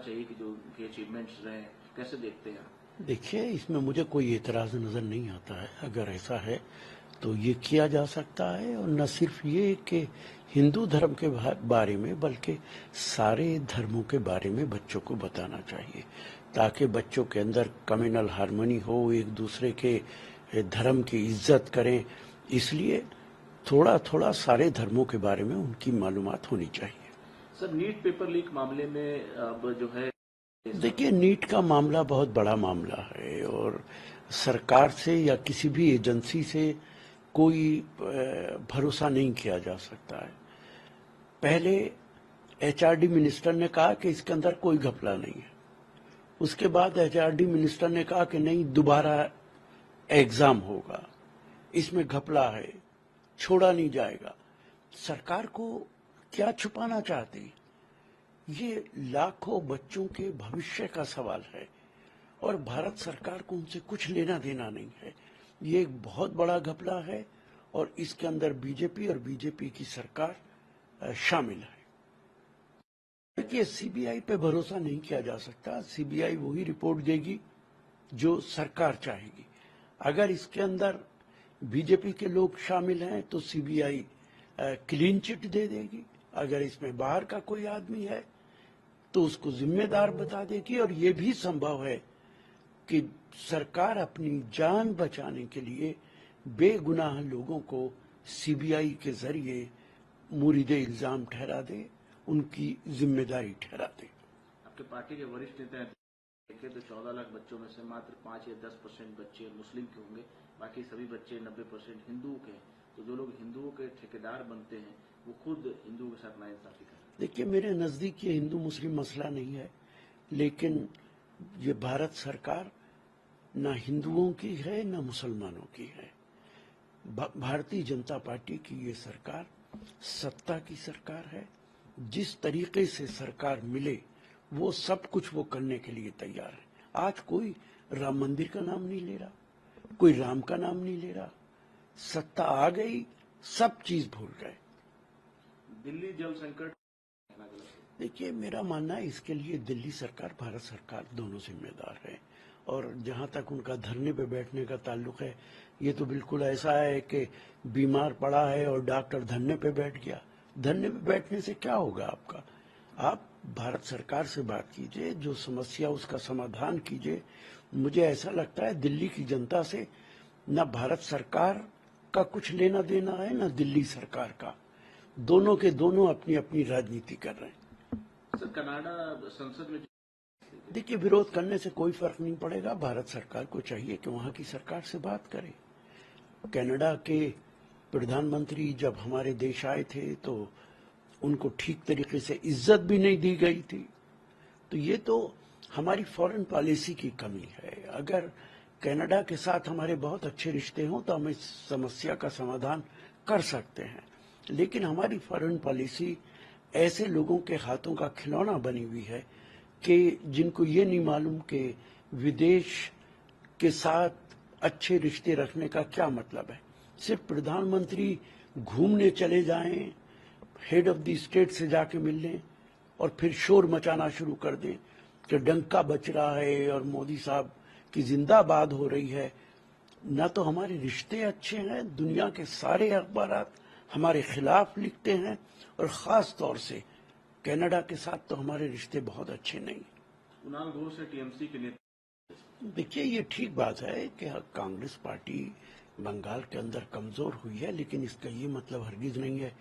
चाहिए कि जो उनके अचीवमेंट्स रहे, कैसे देखते हैं आप? देखिए, इसमें मुझे कोई एतराज़ नज़र नहीं आता है। अगर ऐसा है तो ये किया जा सकता है, और न सिर्फ ये कि हिंदू धर्म के बारे में, बल्कि सारे धर्मों के बारे में बच्चों को बताना चाहिए, ताकि बच्चों के अंदर कम्युनल हार्मनी हो, एक दूसरे के धर्म की इज्जत करें। इसलिए थोड़ा थोड़ा सारे धर्मों के बारे में उनकी मालूमात होनी चाहिए। सर, नीट पेपर लीक मामले में अब जो है, देखिए, नीट का मामला बहुत बड़ा मामला है, और सरकार से या किसी भी एजेंसी से कोई भरोसा नहीं किया जा सकता है। पहले एचआरडी मिनिस्टर ने कहा कि इसके अंदर कोई घपला नहीं है। उसके बाद एचआरडी मिनिस्टर ने कहा कि नहीं, दोबारा एग्जाम होगा, इसमें घपला है, छोड़ा नहीं जाएगा। सरकार को क्या छुपाना चाहती? ये लाखों बच्चों के भविष्य का सवाल है, और भारत सरकार को उनसे कुछ लेना देना नहीं है। ये एक बहुत बड़ा घपला है, और इसके अंदर बीजेपी और बीजेपी की सरकार शामिल है। देखिए, सीबीआई पे भरोसा नहीं किया जा सकता। सीबीआई वही रिपोर्ट देगी जो सरकार चाहेगी। अगर इसके अंदर बीजेपी के लोग शामिल हैं तो सीबीआई क्लीन चिट दे देगी। अगर इसमें बाहर का कोई आदमी है तो उसको जिम्मेदार बता देगी। और ये भी संभव है कि सरकार अपनी जान बचाने के लिए बेगुनाह लोगों को सीबीआई के जरिए मुरीदे इल्जाम ठहरा दे, उनकी जिम्मेदारी ठहरा दे। आपके पार्टी के वरिष्ठ नेता देखें तो 14 लाख बच्चों में से मात्र 5 या 10% बच्चे मुस्लिम के होंगे, बाकी सभी बच्चे 90% हिंदुओं के हैं। तो जो लोग हिंदुओं के ठेकेदार बनते हैं वो खुद हिंदुओं के साथ नाइंसाफी करते हैं। देखिए, मेरे नजदीक ये हिंदू मुस्लिम मसला नहीं है, लेकिन ये भारत सरकार ना हिंदुओं की है ना मुसलमानों की है। भारतीय जनता पार्टी की ये सरकार सत्ता की सरकार है। जिस तरीके से सरकार मिले वो सब कुछ वो करने के लिए तैयार है। आज कोई राम मंदिर का नाम नहीं ले रहा, कोई राम का नाम नहीं ले रहा। सत्ता आ गई, सब चीज भूल गए। दिल्ली जल संकट, देखिए, मेरा मानना है इसके लिए दिल्ली सरकार, भारत सरकार दोनों जिम्मेदार है। और जहां तक उनका धरने पे बैठने का ताल्लुक है, ये तो बिल्कुल ऐसा है कि बीमार पड़ा है और डॉक्टर धरने पे बैठ गया। धरने पे बैठने से क्या होगा आपका? आप भारत सरकार से बात कीजिए, जो समस्या उसका समाधान कीजिए। मुझे ऐसा लगता है दिल्ली की जनता से न भारत सरकार का कुछ लेना देना है, न दिल्ली सरकार का। दोनों के दोनों अपनी अपनी राजनीति कर रहे हैं। सर, कनाडा संसद में देखिए, विरोध करने से कोई फर्क नहीं पड़ेगा। भारत सरकार को चाहिए कि वहां की सरकार से बात करे। कनाडा के प्रधानमंत्री जब हमारे देश आए थे तो उनको ठीक तरीके से इज्जत भी नहीं दी गई थी। तो ये तो हमारी फॉरेन पॉलिसी की कमी है। अगर कनाडा के साथ हमारे बहुत अच्छे रिश्ते हों तो हम इस समस्या का समाधान कर सकते हैं, लेकिन हमारी फॉरेन पॉलिसी ऐसे लोगों के हाथों का खिलौना बनी हुई है कि जिनको ये नहीं मालूम कि विदेश के साथ अच्छे रिश्ते रखने का क्या मतलब है। सिर्फ प्रधानमंत्री घूमने चले जाएं, हेड ऑफ द स्टेट से जाके मिल लें और फिर शोर मचाना शुरू कर दें कि डंका बच रहा है और मोदी साहब की जिंदाबाद हो रही है। न तो हमारे रिश्ते अच्छे हैं, दुनिया के सारे अखबारात हमारे खिलाफ लिखते हैं, और खास तौर से कनाडा के साथ तो हमारे रिश्ते बहुत अच्छे नहीं। कुणाल घोष से टीएमसी के नेता, देखिए, ये ठीक बात है कि कांग्रेस पार्टी बंगाल के अंदर कमजोर हुई है, लेकिन इसका ये मतलब हरगिज नहीं है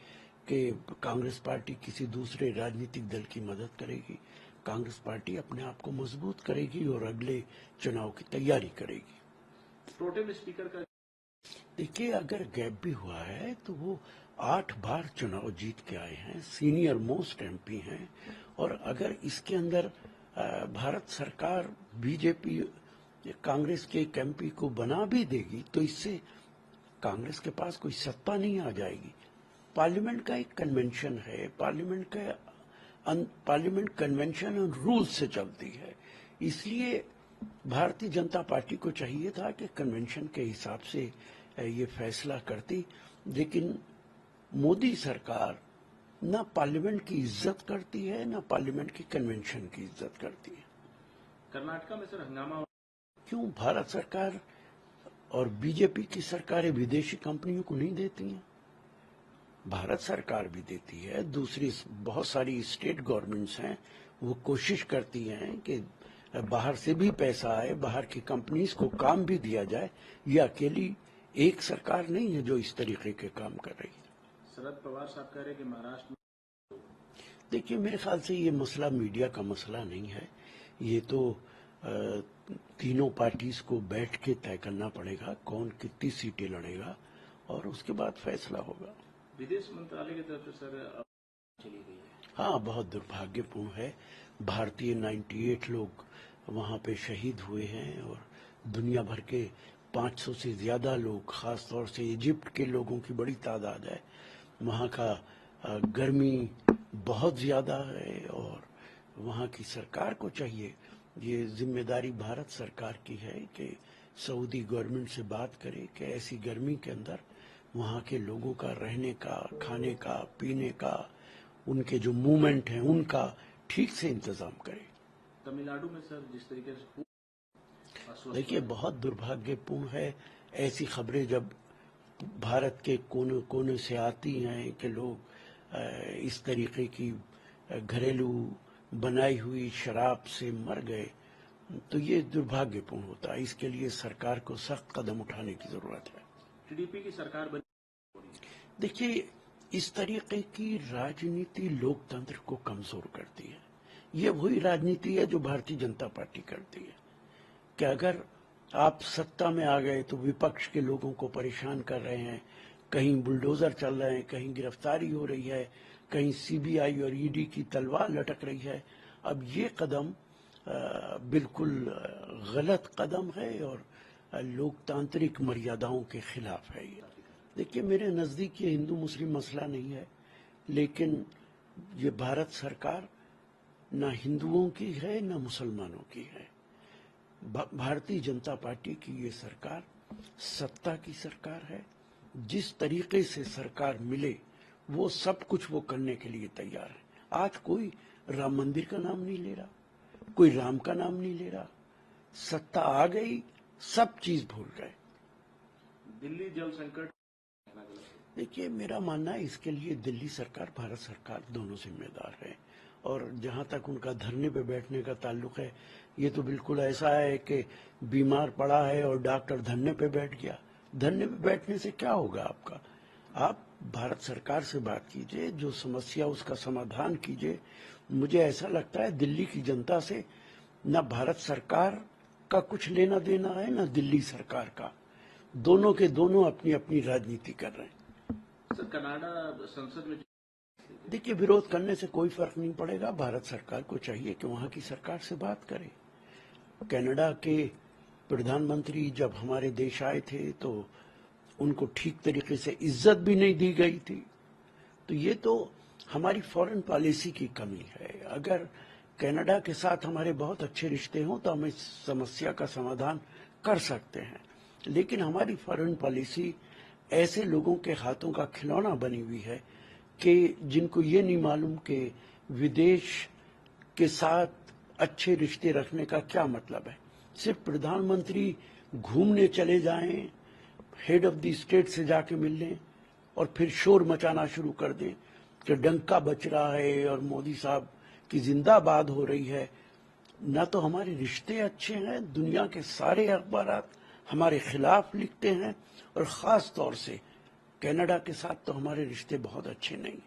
कि कांग्रेस पार्टी किसी दूसरे राजनीतिक दल की मदद करेगी। कांग्रेस पार्टी अपने आप को मजबूत करेगी और अगले चुनाव की तैयारी करेगी। प्रोटेम स्पीकर का, देखिए, अगर गैप भी हुआ है तो वो 8 बार चुनाव जीत के आए हैं, सीनियर मोस्ट एमपी हैं। और अगर इसके अंदर भारत सरकार बीजेपी कांग्रेस के एक एमपी को बना भी देगी तो इससे कांग्रेस के पास कोई सत्ता नहीं आ जाएगी। पार्लियामेंट का एक कन्वेंशन है, पार्लियामेंट कन्वेंशन और रूल से चलती है। इसलिए भारतीय जनता पार्टी को चाहिए था कि कन्वेंशन के हिसाब से ये फैसला करती, लेकिन मोदी सरकार ना पार्लियामेंट की इज्जत करती है, ना पार्लियामेंट की कन्वेंशन की इज्जत करती है। कर्नाटका में सर हंगामा क्यों भारत सरकार और बीजेपी की सरकारें विदेशी कंपनियों को नहीं देती हैं? भारत सरकार भी देती है, दूसरी बहुत सारी स्टेट गवर्नमेंट्स हैं, वो कोशिश करती हैं कि बाहर से भी पैसा आए, बाहर की कंपनीज को काम भी दिया जाए। ये अकेली एक सरकार नहीं है जो इस तरीके के काम कर रही है। शरद पवार साहब कह रहे हैं कि महाराष्ट्र में, देखिए मेरे ख्याल से ये मसला मीडिया का मसला नहीं है, ये तो तीनों पार्टीज को बैठ के तय करना पड़ेगा कौन कितनी सीटें लड़ेगा और उसके बाद फैसला होगा। विदेश मंत्रालय की तरफ से सर चली गई है। हाँ, बहुत दुर्भाग्यपूर्ण है। भारतीय 98 लोग वहां पे शहीद हुए हैं और दुनिया भर के 500 से ज्यादा लोग, खासतौर से इजिप्ट के लोगों की बड़ी तादाद है। वहां का गर्मी बहुत ज्यादा है और वहां की सरकार को चाहिए, ये जिम्मेदारी भारत सरकार की है कि सऊदी गवर्नमेंट से बात करे कि ऐसी गर्मी के अंदर वहां के लोगों का रहने का, खाने का, पीने का, उनके जो मूवमेंट है उनका ठीक से इंतजाम करे। तमिलनाडु में सर जिस तरीके से देखिए बहुत दुर्भाग्यपूर्ण है ऐसी खबरें जब भारत के कोने कोने से आती हैं कि लोग इस तरीके की घरेलू बनाई हुई शराब से मर गए, तो ये दुर्भाग्यपूर्ण होता है। इसके लिए सरकार को सख्त कदम उठाने की जरूरत है। टीडीपी की सरकार बनी। देखिए इस तरीके की राजनीति लोकतंत्र को कमजोर करती है। ये वही राजनीति है जो भारतीय जनता पार्टी करती है कि अगर आप सत्ता में आ गए तो विपक्ष के लोगों को परेशान कर रहे हैं, कहीं बुलडोजर चल रहे हैं, कहीं गिरफ्तारी हो रही है, कहीं सीबीआई और ईडी की तलवार लटक रही है। अब ये कदम बिल्कुल गलत कदम है और लोकतांत्रिक मर्यादाओं के खिलाफ है। ये देखिए मेरे नजदीक ये हिंदू मुस्लिम मसला नहीं है, लेकिन ये भारत सरकार ना हिंदुओं की है ना मुसलमानों की है। भारतीय जनता पार्टी की ये सरकार सत्ता की सरकार है। जिस तरीके से सरकार मिले वो सब कुछ वो करने के लिए तैयार है। आज कोई राम मंदिर का नाम नहीं ले रहा, कोई राम का नाम नहीं ले रहा। सत्ता आ गई, सब चीज भूल गए। दिल्ली जल संकट, देखिए मेरा मानना है इसके लिए दिल्ली सरकार, भारत सरकार दोनों जिम्मेदार है। और जहां तक उनका धरने पे बैठने का ताल्लुक है, ये तो बिल्कुल ऐसा है कि बीमार पड़ा है और डॉक्टर धरने पे बैठ गया। धरने पे बैठने से क्या होगा आपका? आप भारत सरकार से बात कीजिए, जो समस्या उसका समाधान कीजिए। मुझे ऐसा लगता है दिल्ली की जनता से न भारत सरकार का कुछ लेना देना है न दिल्ली सरकार का। दोनों के दोनों अपनी अपनी राजनीति कर रहे हैं। सर कनाडा संसद में देखिए विरोध करने से कोई फर्क नहीं पड़ेगा। भारत सरकार को चाहिए कि वहां की सरकार से बात करे। कनाडा के प्रधानमंत्री जब हमारे देश आए थे तो उनको ठीक तरीके से इज्जत भी नहीं दी गई थी। तो ये तो हमारी फॉरेन पॉलिसी की कमी है। अगर कनाडा के साथ हमारे बहुत अच्छे रिश्ते हों तो हम इस समस्या का समाधान कर सकते हैं, लेकिन हमारी फॉरेन पॉलिसी ऐसे लोगों के हाथों का खिलौना बनी हुई है कि जिनको ये नहीं मालूम कि विदेश के साथ अच्छे रिश्ते रखने का क्या मतलब है। सिर्फ प्रधानमंत्री घूमने चले जाएं, हेड ऑफ द स्टेट से जाके मिल लें और फिर शोर मचाना शुरू कर दें कि डंका बच रहा है और मोदी साहब की जिंदाबाद हो रही है। ना तो हमारे रिश्ते अच्छे हैं, दुनिया के सारे अखबार हमारे खिलाफ लिखते हैं और खास तौर से कनाडा के साथ तो हमारे रिश्ते बहुत अच्छे नहीं।